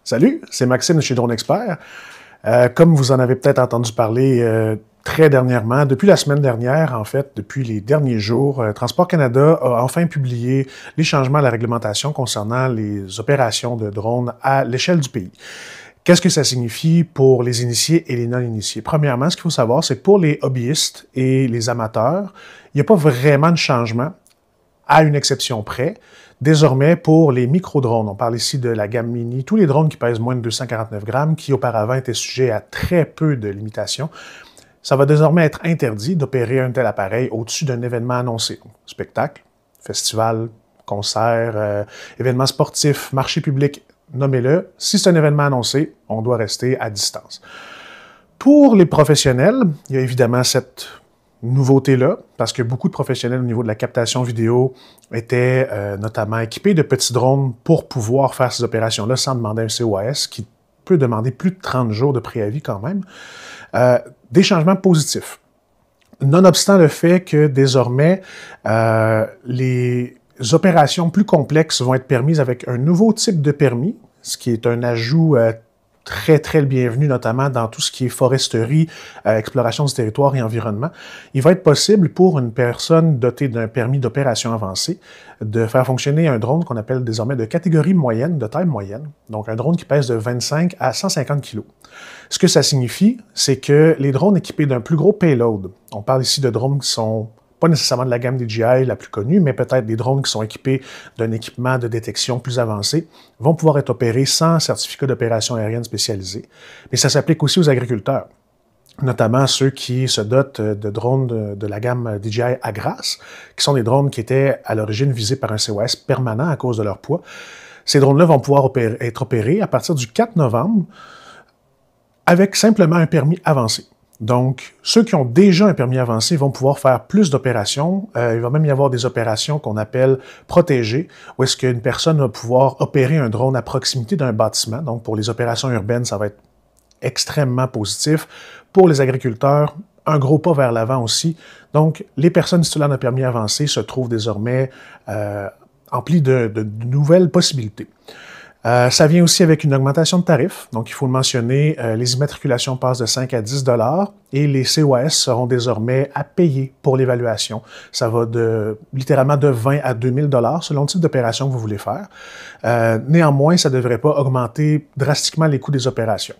Salut, c'est Maxime de chez Drone Expert. Comme vous en avez peut-être entendu parler très dernièrement, depuis la semaine dernière, en fait, depuis les derniers jours, Transport Canada a enfin publié les changements à la réglementation concernant les opérations de drones à l'échelle du pays. Qu'est-ce que ça signifie pour les initiés et les non-initiés? Premièrement, ce qu'il faut savoir, c'est que pour les hobbyistes et les amateurs, il n'y a pas vraiment de changement, à une exception près. Désormais, pour les micro-drones, on parle ici de la gamme mini, tous les drones qui pèsent moins de 249 grammes, qui auparavant étaient sujets à très peu de limitations, ça va désormais être interdit d'opérer un tel appareil au-dessus d'un événement annoncé. Spectacle, festival, concert, événement sportif, marché public, nommez-le. Si c'est un événement annoncé, on doit rester à distance. Pour les professionnels, il y a évidemment cette nouveauté-là, parce que beaucoup de professionnels au niveau de la captation vidéo étaient notamment équipés de petits drones pour pouvoir faire ces opérations-là sans demander un COAS, qui peut demander plus de 30 jours de préavis quand même. Des changements positifs. Nonobstant le fait que désormais, les opérations plus complexes vont être permises avec un nouveau type de permis, ce qui est un ajout très le bienvenu, notamment dans tout ce qui est foresterie, exploration du territoire et environnement. Il va être possible pour une personne dotée d'un permis d'opération avancé de faire fonctionner un drone qu'on appelle désormais de catégorie moyenne, de taille moyenne, donc un drone qui pèse de 25 à 150 kg. Ce que ça signifie, c'est que les drones équipés d'un plus gros payload, on parle ici de drones qui sont pas nécessairement de la gamme DJI la plus connue, mais peut-être des drones qui sont équipés d'un équipement de détection plus avancé, vont pouvoir être opérés sans certificat d'opération aérienne spécialisé. Mais ça s'applique aussi aux agriculteurs, notamment ceux qui se dotent de drones de la gamme DJI Agras, qui sont des drones qui étaient à l'origine visés par un COAS permanent à cause de leur poids. Ces drones-là vont pouvoir être opérés à partir du 4 novembre avec simplement un permis avancé. Donc, ceux qui ont déjà un permis avancé vont pouvoir faire plus d'opérations. Il va même y avoir des opérations qu'on appelle protégées, où est-ce qu'une personne va pouvoir opérer un drone à proximité d'un bâtiment. Donc, pour les opérations urbaines, ça va être extrêmement positif. Pour les agriculteurs, un gros pas vers l'avant aussi. Donc, les personnes titulaires d'un permis avancé se trouvent désormais emplies de nouvelles possibilités. Ça vient aussi avec une augmentation de tarifs. Donc, il faut le mentionner, les immatriculations passent de 5 à 10 $ et les COAS seront désormais à payer pour l'évaluation. Ça va littéralement de 20 à 2000 $ selon le type d'opération que vous voulez faire. Néanmoins, ça ne devrait pas augmenter drastiquement les coûts des opérations.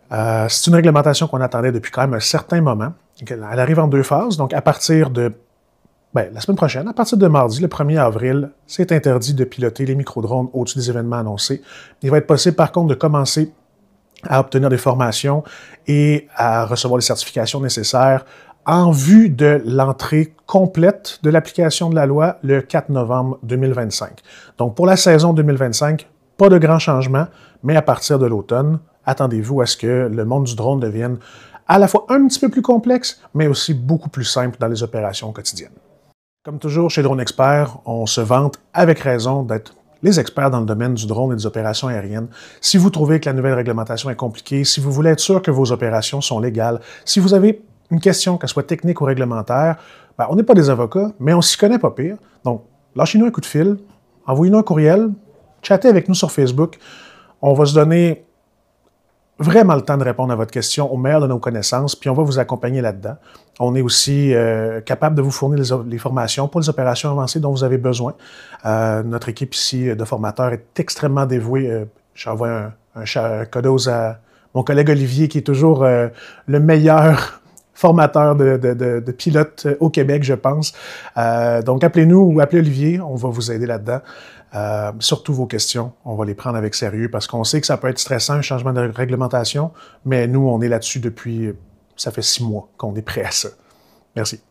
C'est une réglementation qu'on attendait depuis quand même un certain moment. Elle arrive en deux phases. Donc, à partir de la semaine prochaine, à partir de mardi, le 1er avril, c'est interdit de piloter les micro-drones au-dessus des événements annoncés. Il va être possible, par contre, de commencer à obtenir des formations et à recevoir les certifications nécessaires en vue de l'entrée complète de l'application de la loi le 4 novembre 2025. Donc, pour la saison 2025, pas de grands changements, mais à partir de l'automne, attendez-vous à ce que le monde du drone devienne à la fois un petit peu plus complexe, mais aussi beaucoup plus simple dans les opérations quotidiennes. Comme toujours, chez Drone Expert, on se vante avec raison d'être les experts dans le domaine du drone et des opérations aériennes. Si vous trouvez que la nouvelle réglementation est compliquée, si vous voulez être sûr que vos opérations sont légales, si vous avez une question, qu'elle soit technique ou réglementaire, on n'est pas des avocats, mais on s'y connaît pas pire. Donc, lâchez-nous un coup de fil, envoyez-nous un courriel, chattez avec nous sur Facebook. On va se donner vraiment le temps de répondre à votre question au meilleur de nos connaissances, puis on va vous accompagner là-dedans. On est aussi capable de vous fournir les formations pour les opérations avancées dont vous avez besoin. Notre équipe ici de formateurs est extrêmement dévouée. J'envoie un cadeau à mon collègue Olivier, qui est toujours le meilleur formateur de pilotes au Québec, je pense. Donc, appelez-nous ou appelez Olivier, on va vous aider là-dedans. Surtout vos questions, on va les prendre avec sérieux parce qu'on sait que ça peut être stressant, un changement de réglementation, mais nous, on est là-dessus depuis, ça fait 6 mois qu'on est prêt à ça. Merci.